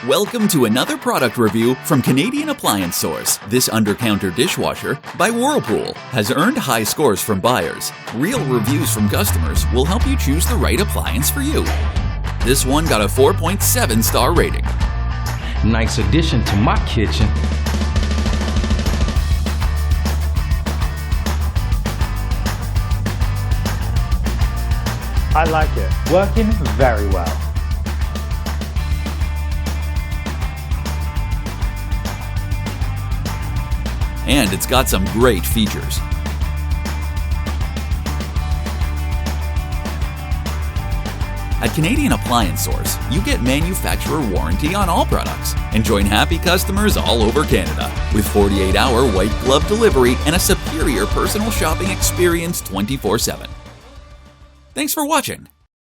Welcome to another product review from Canadian Appliance Source. This Undercounter Dishwasher by Whirlpool has earned high scores from buyers. Real reviews from customers will help you choose the right appliance for you. This one got a 4.7-star rating. Nice addition to my kitchen. I like it. Working very well. And it's got some great features. At Canadian Appliance Source, you get manufacturer warranty on all products and join happy customers all over Canada with 48-hour white glove delivery and a superior personal shopping experience 24/7. Thanks for watching.